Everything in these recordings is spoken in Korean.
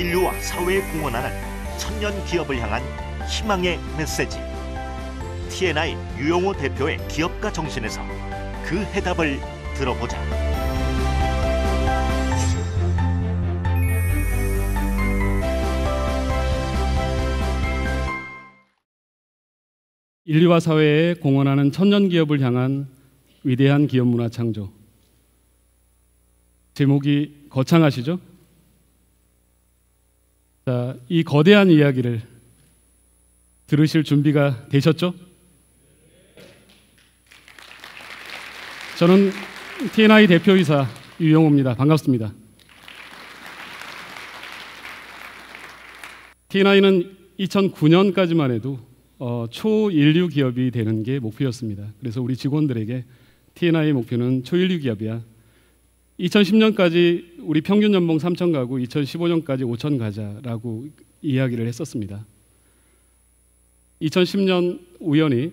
인류와 사회에 공헌하는 천년 기업을 향한 희망의 메시지. TNI 유용호 대표의 기업가 정신에서 그 해답을 들어보자. 인류와 사회에 공헌하는 천년 기업을 향한 위대한 기업 문화 창조. 제목이 거창하시죠? 자, 이 거대한 이야기를 들으실 준비가 되셨죠? 저는 TNI 대표이사 유용호입니다. 반갑습니다. TNI는 2009년까지만 해도 초인류 기업이 되는 게 목표였습니다. 그래서 우리 직원들에게 TNI의 목표는 초인류 기업이야. 2010년까지 우리 평균 연봉 3천 가구, 2015년까지 5천 가자라고 이야기를 했었습니다. 2010년 우연히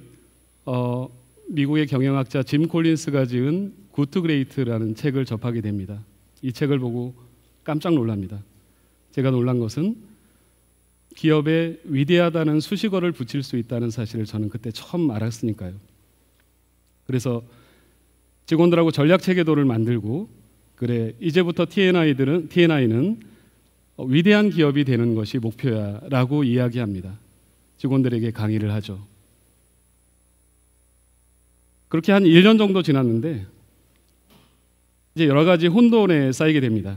미국의 경영학자 짐 콜린스가 지은 굿 투 그레이트라는 책을 접하게 됩니다. 이 책을 보고 깜짝 놀랍니다. 제가 놀란 것은 기업에 위대하다는 수식어를 붙일 수 있다는 사실을 저는 그때 처음 알았으니까요. 그래서 직원들하고 전략 체계도를 만들고, 그래 이제부터 TNI는 위대한 기업이 되는 것이 목표야 라고 이야기합니다. 직원들에게 강의를 하죠. 그렇게 한 1년 정도 지났는데 이제 여러 가지 혼돈에 쌓이게 됩니다.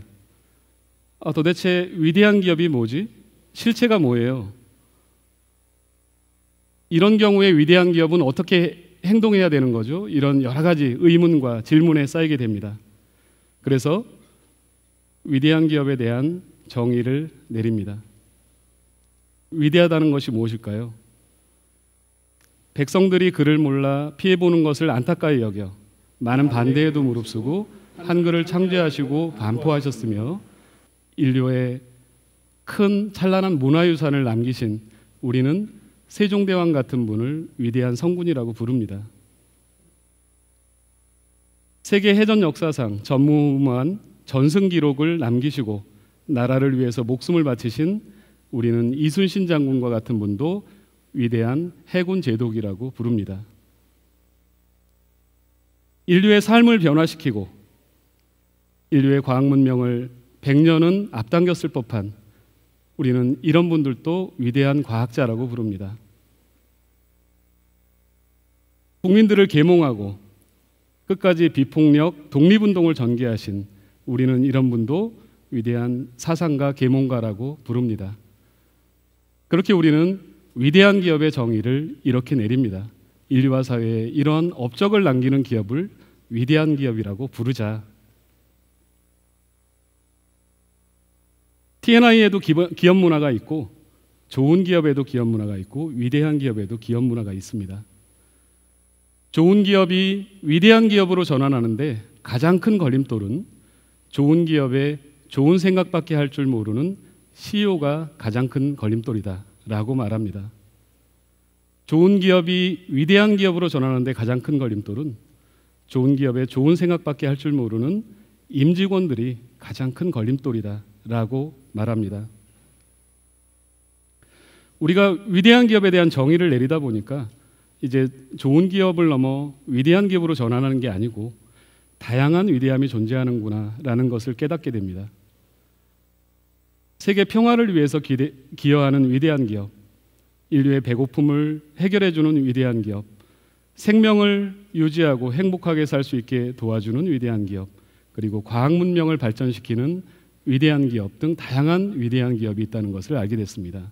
도대체 위대한 기업이 뭐지? 실체가 뭐예요? 이런 경우에 위대한 기업은 어떻게 행동해야 되는 거죠? 이런 여러 가지 의문과 질문에 쌓이게 됩니다. 그래서 위대한 기업에 대한 정의를 내립니다. 위대하다는 것이 무엇일까요? 백성들이 그를 몰라 피해보는 것을 안타까이 여겨 많은 반대에도 무릅쓰고 한글을 창제하시고 반포하셨으며 인류의 큰 찬란한 문화유산을 남기신 우리는 세종대왕 같은 분을 위대한 성군이라고 부릅니다. 세계 해전 역사상 전무후무한 전승 기록을 남기시고 나라를 위해서 목숨을 바치신 우리는 이순신 장군과 같은 분도 위대한 해군 제독이라고 부릅니다. 인류의 삶을 변화시키고 인류의 과학 문명을 100년은 앞당겼을 법한 우리는 이런 분들도 위대한 과학자라고 부릅니다. 국민들을 계몽하고 끝까지 비폭력, 독립운동을 전개하신 우리는 이런 분도 위대한 사상가, 계몽가라고 부릅니다. 그렇게 우리는 위대한 기업의 정의를 이렇게 내립니다. 인류와 사회에 이런 업적을 남기는 기업을 위대한 기업이라고 부르자. TNI에도 기업 문화가 있고 좋은 기업에도 기업 문화가 있고 위대한 기업에도 기업 문화가 있습니다. 좋은 기업이 위대한 기업으로 전환하는데 가장 큰 걸림돌은 좋은 기업에 좋은 생각밖에 할 줄 모르는 CEO가 가장 큰 걸림돌이다 라고 말합니다. 좋은 기업이 위대한 기업으로 전환하는데 가장 큰 걸림돌은 좋은 기업에 좋은 생각밖에 할 줄 모르는 임직원들이 가장 큰 걸림돌이다 라고 말합니다. 우리가 위대한 기업에 대한 정의를 내리다 보니까 이제 좋은 기업을 넘어 위대한 기업으로 전환하는 게 아니고 다양한 위대함이 존재하는구나 라는 것을 깨닫게 됩니다. 세계 평화를 위해서 기여하는 위대한 기업, 인류의 배고픔을 해결해주는 위대한 기업, 생명을 유지하고 행복하게 살 수 있게 도와주는 위대한 기업, 그리고 과학 문명을 발전시키는 위대한 기업 등 다양한 위대한 기업이 있다는 것을 알게 됐습니다.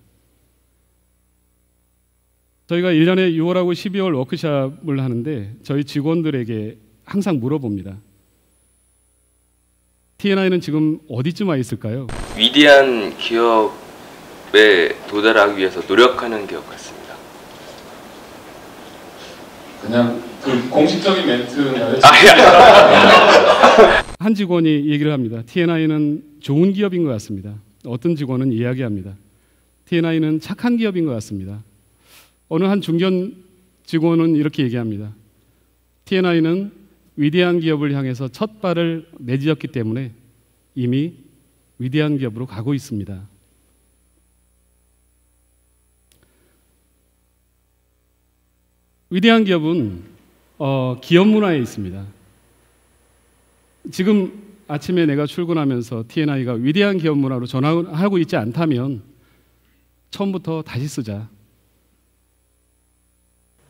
저희가 1년에 6월하고 12월 워크숍을 하는데 저희 직원들에게 항상 물어봅니다. TNI는 지금 어디쯤 와 있을까요? 위대한 기업에 도달하기 위해서 노력하는 기업 같습니다. 그냥 그 공식적인 멘트는 한 직원이 얘기를 합니다. TNI는 좋은 기업인 것 같습니다. 어떤 직원은 이야기합니다. TNI는 착한 기업인 것 같습니다. 어느 한 중견 직원은 이렇게 얘기합니다. TNI는 위대한 기업을 향해서 첫 발을 내디뎠기 때문에 이미 위대한 기업으로 가고 있습니다 위대한 기업은 기업 문화에 있습니다. 지금 아침에 내가 출근하면서 T&I가 위대한 기업 문화로 전환하고 있지 않다면 처음부터 다시 쓰자.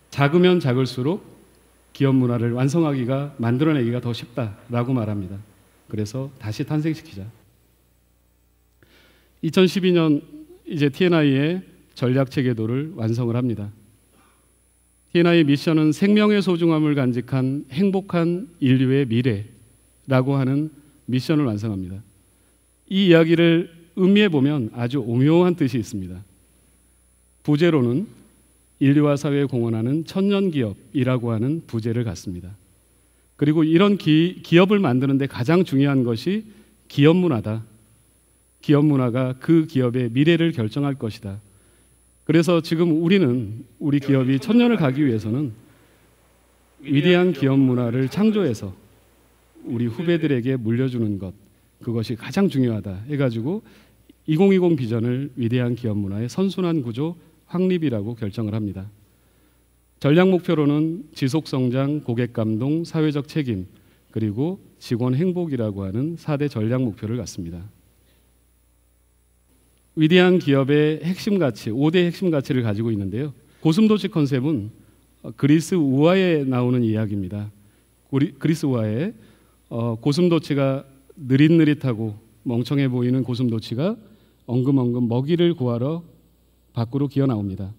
작으면 작을수록 기업 문화를 완성하기가, 만들어내기가 더 쉽다라고 말합니다. 그래서 다시 탄생시키자. 2012년 이제 T&I의 전략 체계도를 완성을 합니다. T&I 미션은 생명의 소중함을 간직한 행복한 인류의 미래라고 하는 미션을 완성합니다. 이 이야기를 음미해 보면 아주 오묘한 뜻이 있습니다. 부제로는 인류와 사회에 공헌하는 천년 기업이라고 하는 부제를 갖습니다. 그리고 이런 기업을 만드는 데 가장 중요한 것이 기업 문화다. 기업 문화가 그 기업의 미래를 결정할 것이다. 그래서 지금 우리 기업이 천년을 가기 위해서는 위대한 기업 문화를 창조해서 우리 후배들에게 물려주는 것, 그것이 가장 중요하다 해가지고 2020 비전을 위대한 기업 문화의 선순환 구조 확립이라고 결정을 합니다. 전략 목표로는 지속성장, 고객감동, 사회적 책임, 그리고 직원 행복이라고 하는 4대 전략 목표를 갖습니다. 위대한 기업의 핵심 가치, 5대 핵심 가치를 가지고 있는데요. 고슴도치 컨셉은 그리스 우화에 나오는 이야기입니다. 그리스 우화에 고슴도치가 느릿느릿하고 멍청해 보이는 고슴도치가 엉금엉금 먹이를 구하러 밖으로 기어 나옵니다.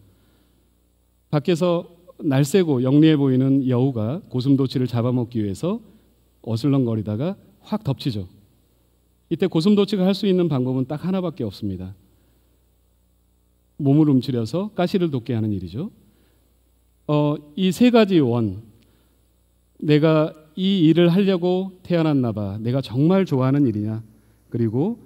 밖에서 날쌔고 영리해 보이는 여우가 고슴도치를 잡아먹기 위해서 어슬렁거리다가 확 덮치죠. 이때 고슴도치가 할 수 있는 방법은 딱 하나밖에 없습니다. 몸을 움츠려서 가시를 돋게 하는 일이죠. 이 세 가지 원, 내가 이 일을 하려고 태어났나 봐, 내가 정말 좋아하는 일이냐, 그리고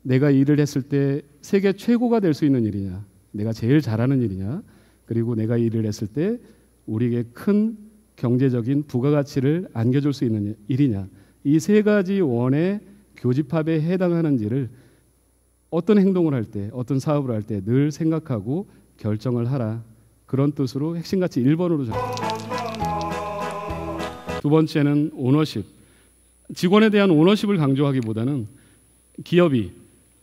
내가 일을 했을 때 세계 최고가 될 수 있는 일이냐, 내가 제일 잘하는 일이냐, 그리고 내가 일을 했을 때 우리에게 큰 경제적인 부가가치를 안겨줄 수 있는 일이냐, 이 세 가지 원의 교집합에 해당하는지를 어떤 행동을 할 때, 어떤 사업을 할 때 늘 생각하고 결정을 하라. 그런 뜻으로 핵심가치 1번으로 두 번째는 오너십. 직원에 대한 오너십을 강조하기보다는 기업이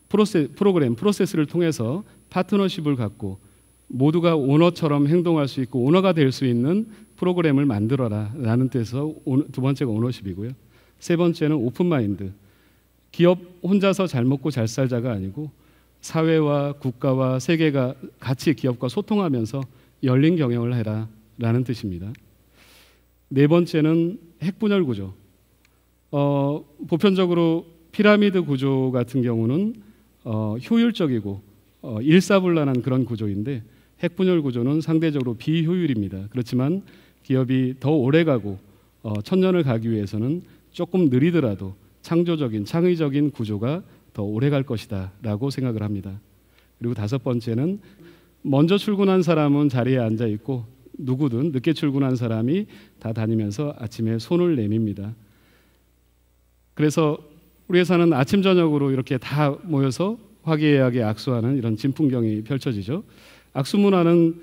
프로세스를 통해서 파트너십을 갖고 모두가 오너처럼 행동할 수 있고 오너가 될 수 있는 프로그램을 만들어라 라는 뜻에서 두 번째가 오너십이고요. 세 번째는 오픈마인드. 기업 혼자서 잘 먹고 잘 살자가 아니고 사회와 국가와 세계가 같이 기업과 소통하면서 열린 경영을 해라 라는 뜻입니다. 네 번째는 핵분열 구조. 보편적으로 피라미드 구조 같은 경우는 효율적이고 일사불란한 그런 구조인데 핵분열 구조는 상대적으로 비효율입니다. 그렇지만 기업이 더 오래가고 천년을 가기 위해서는 조금 느리더라도 창조적인, 창의적인 구조가 더 오래 갈 것이다 라고 생각을 합니다. 그리고 다섯 번째는 먼저 출근한 사람은 자리에 앉아 있고 누구든 늦게 출근한 사람이 다 다니면서 아침에 손을 내밉니다. 그래서 우리 회사는 아침 저녁으로 이렇게 다 모여서 화기애애하게 악수하는 이런 진풍경이 펼쳐지죠. 악수 문화는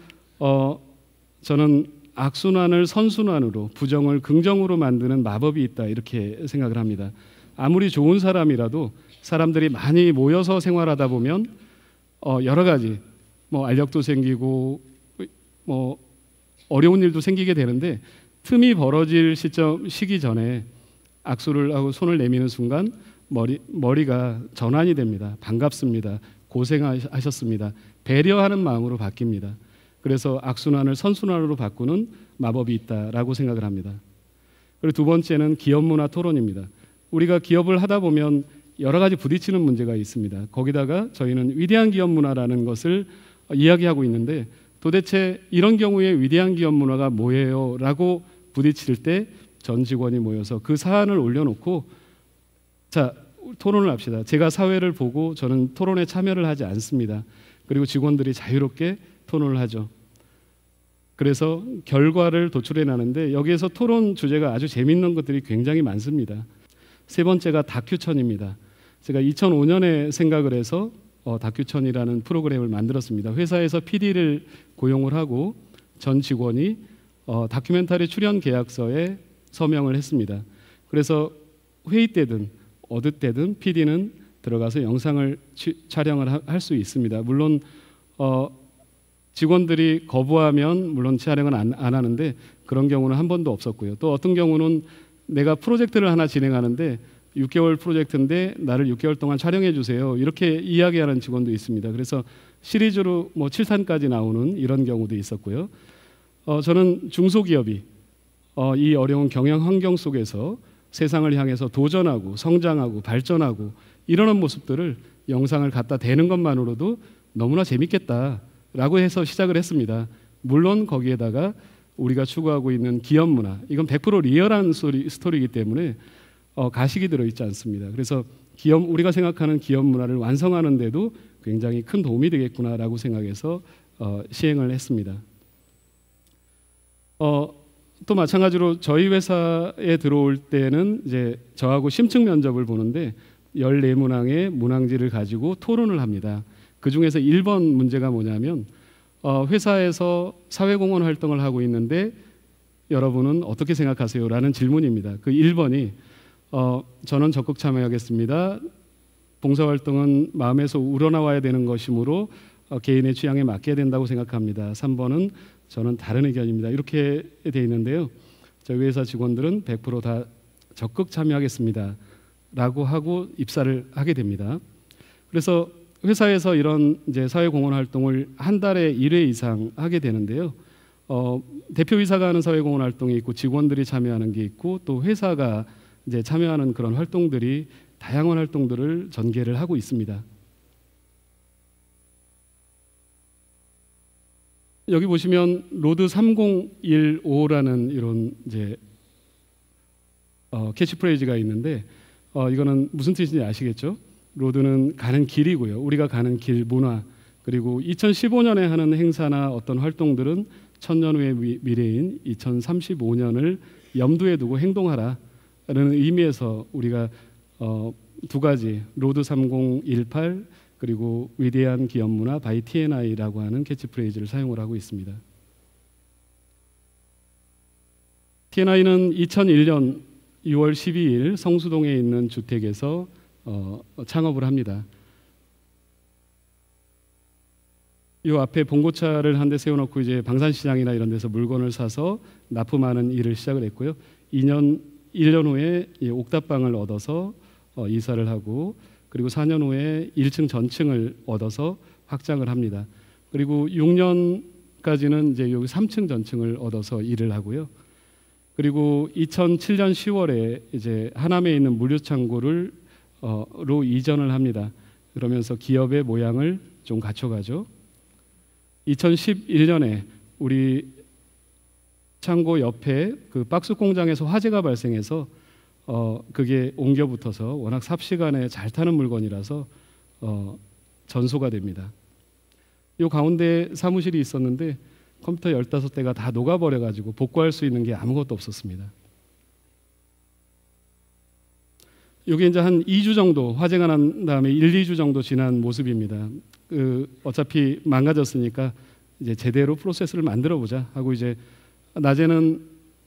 저는 악순환을 선순환으로, 부정을 긍정으로 만드는 마법이 있다 이렇게 생각을 합니다. 아무리 좋은 사람이라도 사람들이 많이 모여서 생활하다 보면 여러 가지 알력도 생기고 어려운 일도 생기게 되는데 틈이 벌어질 시기 전에 악수를 하고 손을 내미는 순간 머리가 전환이 됩니다. 반갑습니다. 고생하셨습니다. 배려하는 마음으로 바뀝니다. 그래서 악순환을 선순환으로 바꾸는 마법이 있다라고 생각을 합니다. 그리고 두 번째는 기업 문화 토론입니다. 우리가 기업을 하다 보면 여러 가지 부딪히는 문제가 있습니다. 거기다가 저희는 위대한 기업 문화라는 것을 이야기하고 있는데 도대체 이런 경우에 위대한 기업 문화가 뭐예요? 라고 부딪힐 때 전 직원이 모여서 그 사안을 올려놓고 자, 토론을 합시다. 제가 사회를 보고 저는 토론에 참여를 하지 않습니다. 그리고 직원들이 자유롭게 토론을 하죠. 그래서 결과를 도출해 나는데 여기에서 토론 주제가 아주 재미있는 것들이 굉장히 많습니다. 세 번째가 다큐천입니다. 제가 2005년에 생각을 해서 다큐천이라는 프로그램을 만들었습니다. 회사에서 PD를 고용을 하고 전 직원이 다큐멘터리 출연 계약서에 서명을 했습니다. 그래서 회의 때든 어느 때든 PD는 들어가서 영상을 촬영을 할 수 있습니다. 물론 직원들이 거부하면 물론 촬영은 안 하는데 그런 경우는 한 번도 없었고요. 또 어떤 경우는 내가 프로젝트를 하나 진행하는데 6개월 프로젝트인데 나를 6개월 동안 촬영해 주세요. 이렇게 이야기하는 직원도 있습니다. 그래서 시리즈로 뭐 7탄까지 나오는 이런 경우도 있었고요. 저는 중소기업이 이 어려운 경영 환경 속에서 세상을 향해서 도전하고 성장하고 발전하고 이러는 모습들을 영상을 갖다 대는 것만으로도 너무나 재밌겠다라고 해서 시작을 했습니다. 물론 거기에다가 우리가 추구하고 있는 기업 문화, 이건 100% 리얼한 스토리이기 때문에 가식이 들어있지 않습니다. 그래서 우리가 생각하는 기업 문화를 완성하는 데도 굉장히 큰 도움이 되겠구나라고 생각해서 시행을 했습니다. 또 마찬가지로 저희 회사에 들어올 때는 이제 저하고 심층 면접을 보는데 14문항의 문항지를 가지고 토론을 합니다. 그 중에서 1번 문제가 뭐냐면 회사에서 사회공헌 활동을 하고 있는데 여러분은 어떻게 생각하세요? 라는 질문입니다. 그 1번이 저는 적극 참여하겠습니다. 봉사활동은 마음에서 우러나와야 되는 것이므로 개인의 취향에 맡겨야 된다고 생각합니다. 3번은 저는 다른 의견입니다. 이렇게 돼 있는데요. 저희 회사 직원들은 100% 다 적극 참여하겠습니다. 라고 하고 입사를 하게 됩니다. 그래서 회사에서 이런 이제 사회공헌 활동을 한 달에 1회 이상 하게 되는데요. 대표이사가 하는 사회공헌 활동이 있고 직원들이 참여하는 게 있고 또 회사가 이제 참여하는 그런 활동들이 다양한 활동들을 전개를 하고 있습니다. 여기 보시면 로드 3015라는 이런 이제 캐치프레이즈가 있는데 이거는 무슨 뜻인지 아시겠죠? 로드는 가는 길이고요. 우리가 가는 길 문화 그리고 2015년에 하는 행사나 어떤 활동들은 1000년 후의 미래인 2035년을 염두에 두고 행동하라라는 의미에서 우리가 두 가지 로드 3018 그리고 위대한 기업 문화 바이 TNI라고 하는 캐치프레이즈를 사용을 하고 있습니다. TNI는 2001년 6월 12일 성수동에 있는 주택에서 창업을 합니다. 이 앞에 봉고차를 한 대 세워놓고 이제 방산시장이나 이런 데서 물건을 사서 납품하는 일을 시작을 했고요. 1년 후에 이 옥탑방을 얻어서 이사를 하고 그리고 4년 후에 1층 전층을 얻어서 확장을 합니다. 그리고 6년까지는 이제 여기 3층 전층을 얻어서 일을 하고요. 그리고 2007년 10월에 이제 하남에 있는 물류창고를 로 이전을 합니다. 그러면서 기업의 모양을 좀 갖춰가죠. 2011년에 우리 창고 옆에 그 박스 공장에서 화재가 발생해서 그게 옮겨 붙어서 워낙 삽시간에 잘 타는 물건이라서 전소가 됩니다. 이 가운데 사무실이 있었는데 컴퓨터 15대가 다 녹아버려 가지고 복구할 수 있는 게 아무것도 없었습니다. 이게 이제 한 2주 정도 화재가 난 다음에 1-2주 정도 지난 모습입니다. 어차피 망가졌으니까 이제 제대로 프로세스를 만들어 보자 하고 이제 낮에는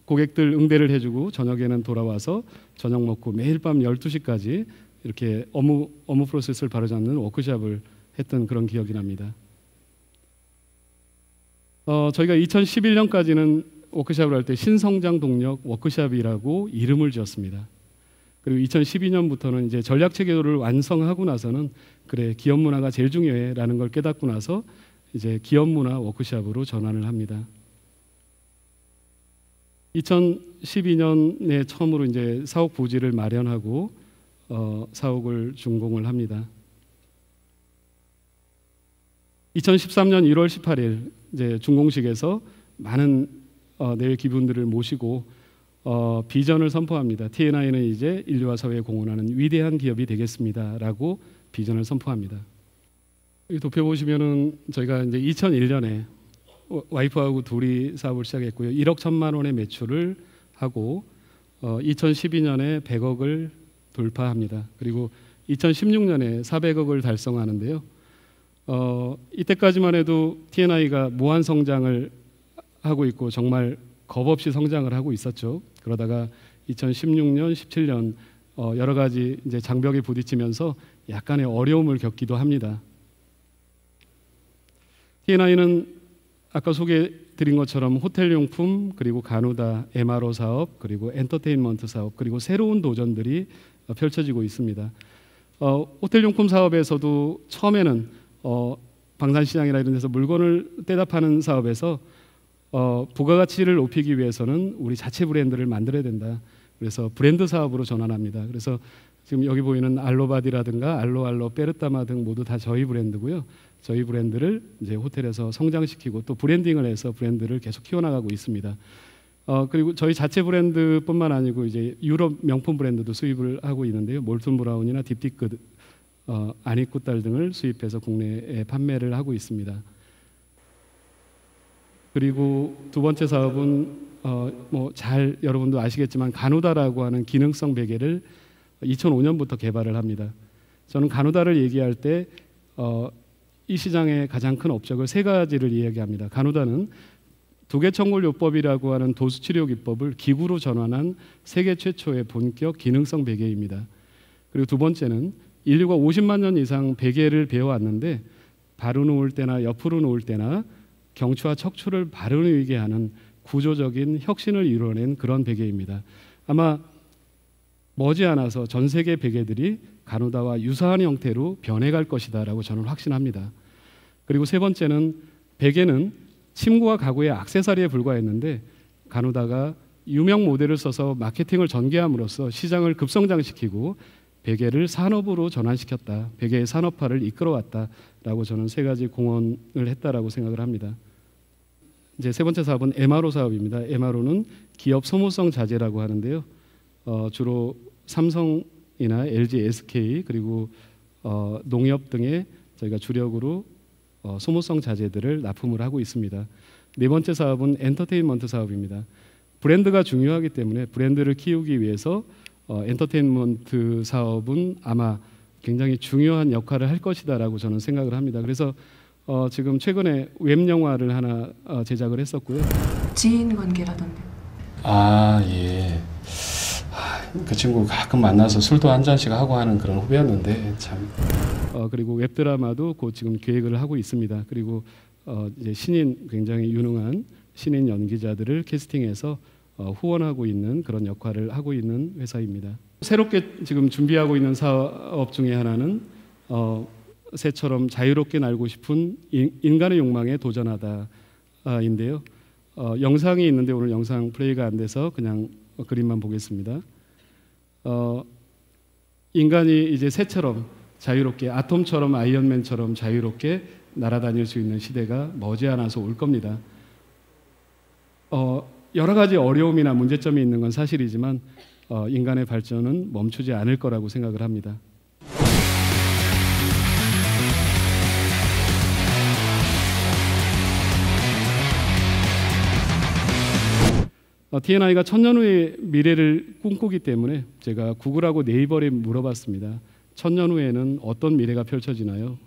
고객들 응대를 해주고 저녁에는 돌아와서 저녁 먹고 매일 밤 12시까지 이렇게 업무 프로세스를 바로잡는 워크숍을 했던 그런 기억이 납니다. 저희가 2011년까지는 워크숍을 할 때 신성장 동력 워크숍이라고 이름을 지었습니다. 그리고 2012년부터는 이제 전략 체계를 완성하고 나서는 그래 기업 문화가 제일 중요해라는 걸 깨닫고 나서 이제 기업 문화 워크숍으로 전환을 합니다. 2012년에 처음으로 이제 사옥 부지를 마련하고 사옥을 준공을 합니다. 2013년 1월 18일 이제 준공식에서 많은 내외 기분들을 모시고 비전을 선포합니다. TNI는 이제 인류와 사회에 공헌하는 위대한 기업이 되겠습니다라고 비전을 선포합니다. 이 도표 보시면은 저희가 이제 2001년에 와이프하고 둘이 사업을 시작했고요. 1억 1천만 원의 매출을 하고 2012년에 100억을 돌파합니다. 그리고 2016년에 400억을 달성하는데요. 이때까지만 해도 TNI가 무한 성장을 하고 있고 정말 겁없이 성장을 하고 있었죠. 그러다가 2016년, 17년 여러 가지 이제 장벽에 부딪히면서 약간의 어려움을 겪기도 합니다. T&I는 아까 소개드린 것처럼 호텔용품, 그리고 가누다, MRO 사업, 그리고 엔터테인먼트 사업, 그리고 새로운 도전들이 펼쳐지고 있습니다. 호텔용품 사업에서도 처음에는 방산시장이나 이런 데서 물건을 떼다 파는 사업에서 부가가치를 높이기 위해서는 우리 자체 브랜드를 만들어야 된다. 그래서 브랜드 사업으로 전환합니다. 그래서 지금 여기 보이는 알로바디라든가 알로알로 베르타마 등 모두 다 저희 브랜드고요. 저희 브랜드를 이제 호텔에서 성장시키고 또 브랜딩을 해서 브랜드를 계속 키워나가고 있습니다. 그리고 저희 자체 브랜드뿐만 아니고 이제 유럽 명품 브랜드도 수입을 하고 있는데요. 몰튼 브라운이나 딥디크, 아니꾸딸 등을 수입해서 국내에 판매를 하고 있습니다. 그리고 두 번째 사업은 잘 여러분도 아시겠지만 가누다라고 하는 기능성 베개를 2005년부터 개발을 합니다. 저는 가누다를 얘기할 때 이 시장의 가장 큰 업적을 세 가지를 이야기합니다. 가누다는 두개청골요법이라고 하는 도수치료 기법을 기구로 전환한 세계 최초의 본격 기능성 베개입니다. 그리고 두 번째는 인류가 50만 년 이상 베개를 배워왔는데 바로 누울 때나 옆으로 누울 때나 경추와 척추를 바로 누이게 하는 구조적인 혁신을 이뤄낸 그런 베개입니다. 아마 머지않아서 전 세계 베개들이 가누다와 유사한 형태로 변해갈 것이다라고 저는 확신합니다. 그리고 세 번째는 베개는 침구와 가구의 액세서리에 불과했는데 가누다가 유명 모델을 써서 마케팅을 전개함으로써 시장을 급성장시키고 베개를 산업으로 전환시켰다. 베개의 산업화를 이끌어왔다라고 저는 세 가지 공헌을 했다라고 생각을 합니다. 이제 세 번째 사업은 MRO 사업입니다. MRO는 기업 소모성 자재라고 하는데요. 주로 삼성이나 LG, SK 그리고 농협 등에 저희가 주력으로 소모성 자재들을 납품을 하고 있습니다. 네 번째 사업은 엔터테인먼트 사업입니다. 브랜드가 중요하기 때문에 브랜드를 키우기 위해서 엔터테인먼트 사업은 아마 굉장히 중요한 역할을 할 것이다라고 저는 생각을 합니다. 그래서 지금 최근에 웹 영화를 하나 제작을 했었고요. 지인 관계라던데. 아 예. 그 친구 가끔 만나서 술도 한 잔씩 하고 하는 그런 후배였는데 참. 그리고 웹 드라마도 곧 지금 계획을 하고 있습니다. 그리고 이제 신인 굉장히 유능한 신인 연기자들을 캐스팅해서 후원하고 있는 그런 역할을 하고 있는 회사입니다. 새롭게 지금 준비하고 있는 사업 중에 하나는 새처럼 자유롭게 날고 싶은 인간의 욕망에 도전하다인데요. 영상이 있는데 오늘 영상 플레이가 안 돼서 그냥 그림만 보겠습니다. 인간이 이제 새처럼 자유롭게 아톰처럼 아이언맨처럼 자유롭게 날아다닐 수 있는 시대가 머지않아서 올 겁니다. 여러 가지 어려움이나 문제점이 있는 건 사실이지만 인간의 발전은 멈추지 않을 거라고 생각을 합니다. T&I가 천년 후의 미래를 꿈꾸기 때문에 제가 구글하고 네이버에 물어봤습니다. 천년 후에는 어떤 미래가 펼쳐지나요?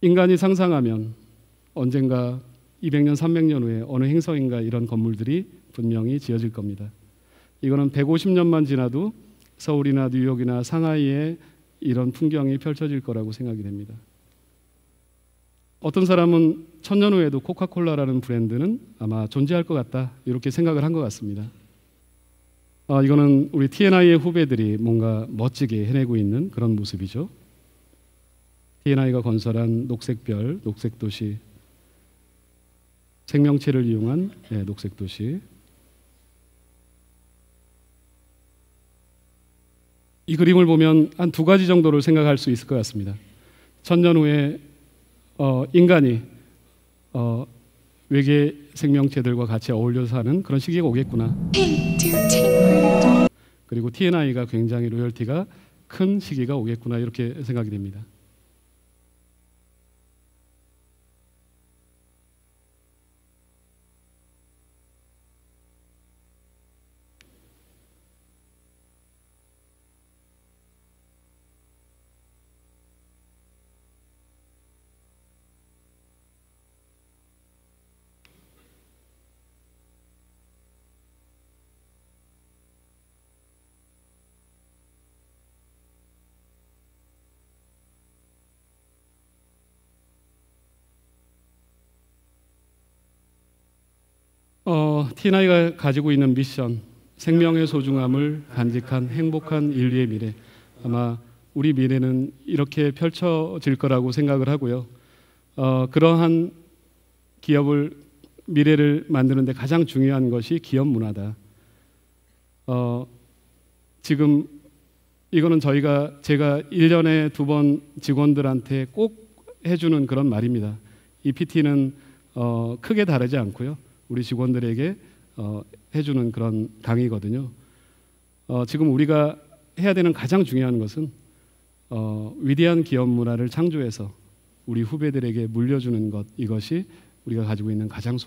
인간이 상상하면 언젠가 200년, 300년 후에 어느 행성인가 이런 건물들이 분명히 지어질 겁니다. 이거는 150년만 지나도 서울이나 뉴욕이나 상하이에 이런 풍경이 펼쳐질 거라고 생각이 됩니다. 어떤 사람은 천년 후에도 코카콜라라는 브랜드는 아마 존재할 것 같다 이렇게 생각을 한 것 같습니다. 이거는 우리 T&I의 후배들이 뭔가 멋지게 해내고 있는 그런 모습이죠. T&I가 건설한 녹색별, 녹색도시, 생명체를 이용한 녹색도시. 이 그림을 보면 한 두 가지 정도를 생각할 수 있을 것 같습니다. 천년 후에 인간이 외계 생명체들과 같이 어울려 사는 그런 시기가 오겠구나. 그리고 T&I가 굉장히 로열티가 큰 시기가 오겠구나 이렇게 생각이 됩니다. T&I가 가지고 있는 미션, 생명의 소중함을 간직한 행복한 인류의 미래, 아마 우리 미래는 이렇게 펼쳐질 거라고 생각을 하고요. 그러한 기업을 미래를 만드는데 가장 중요한 것이 기업 문화다. 지금 이거는 제가 1년에 2번 직원들한테 꼭 해주는 그런 말입니다. 이 PT는 크게 다르지 않고요. 우리 직원들에게 해주는 그런 강의거든요. 지금 우리가 해야 되는 가장 중요한 것은 위대한 기업 문화를 창조해서 우리 후배들에게 물려주는 것, 이것이 우리가 가지고 있는 가장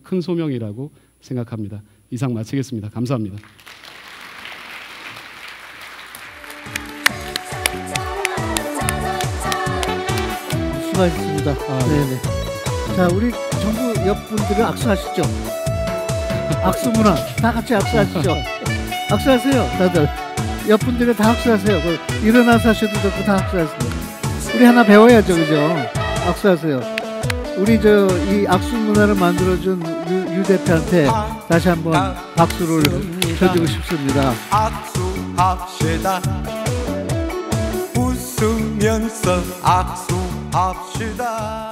큰 소명이라고 생각합니다. 이상 마치겠습니다. 감사합니다. 수고하셨습니다. 네네. 자, 우리 정부 옆분들은 악수하시죠. 악수 문화 다 같이 악수하시죠. 악수하세요, 다들. 옆분들은 다 악수하세요. 일어나서 하셔도 좋고 다 악수하세요. 우리 하나 배워야죠, 그죠? 악수하세요. 우리 이 악수 문화를 만들어준 유 대표한테 다시 한번 박수를 쳐주고 싶습니다. 악수합시다. 웃으면서 악수합시다.